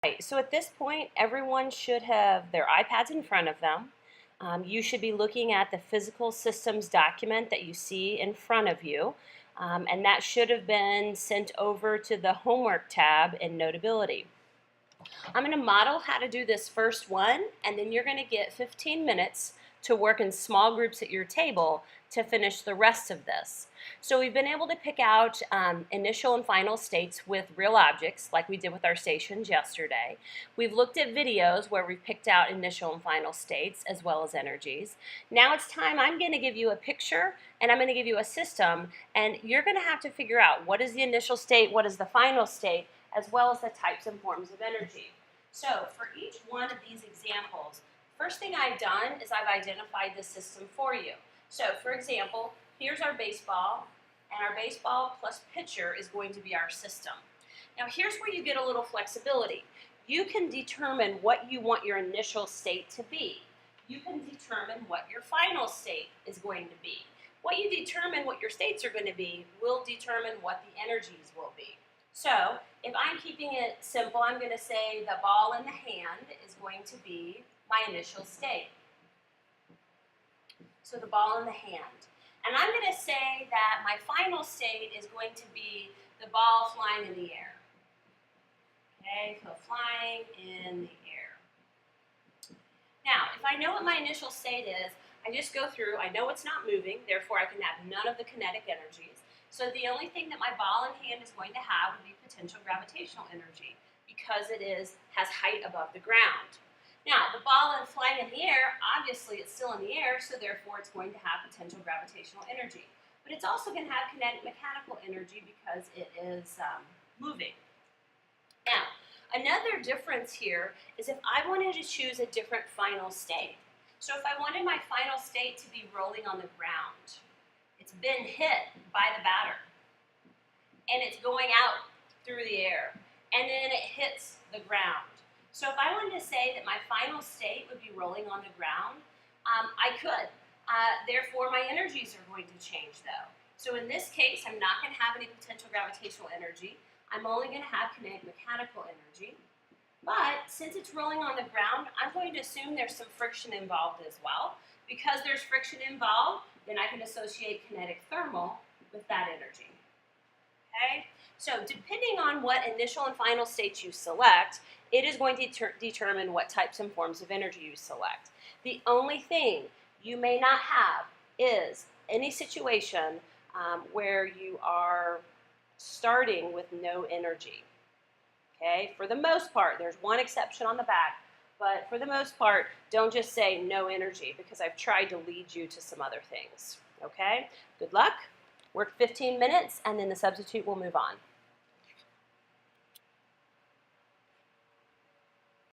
Right, so at this point, everyone should have their iPads in front of them. You should be looking at the physical systems document that you see in front of you, and that should have been sent over to the homework tab in Notability. I'm going to model how to do this first one, and then you're going to get 15 minutes to work in small groups at your table to finish the rest of this. So we've been able to pick out initial and final states with real objects, like we did with our stations yesterday. We've looked at videos where we've picked out initial and final states as well as energies. Now it's time. I'm going to give you a picture and I'm going to give you a system, and you're going to have to figure out what is the initial state, what is the final state, as well as the types and forms of energy. So for each one of these examples, first thing I've done is I've identified the system for you. So for example, here's our baseball, and our baseball plus pitcher is going to be our system. Now here's where you get a little flexibility. You can determine what you want your initial state to be. You can determine what your final state is going to be. What you determine what your states are going to be will determine what the energies will be. So if I'm keeping it simple, I'm going to say the ball in the hand is going to be my initial state. So the ball in the hand. And I'm going to say that my final state is going to be the ball flying in the air. Okay, so flying in the air. Now, if I know what my initial state is, I just go through, I know it's not moving, therefore I can have none of the kinetic energies. So the only thing that my ball in hand is going to have would be potential gravitational energy because it has height above the ground. Now, the ball is flying in the air, obviously it's still in the air, so therefore it's going to have potential gravitational energy. But it's also going to have kinetic mechanical energy because it is moving. Now, another difference here is if I wanted to choose a different final state. So if I wanted my final state to be rolling on the ground, it's been hit by the batter, and it's going out through the air, and then it hits the ground. So if I wanted to say that my final state would be rolling on the ground, I could. Therefore, my energies are going to change, though. So in this case, I'm not going to have any potential gravitational energy. I'm only going to have kinetic mechanical energy. But since it's rolling on the ground, I'm going to assume there's some friction involved as well. Because there's friction involved, then I can associate kinetic thermal with that energy. Okay? So depending on what initial and final states you select, it is going to determine what types and forms of energy you select. The only thing you may not have is any situation where you are starting with no energy. Okay? For the most part, there's one exception on the back, but for the most part, don't just say no energy because I've tried to lead you to some other things. Okay? Good luck. Work 15 minutes, and then the substitute will move on.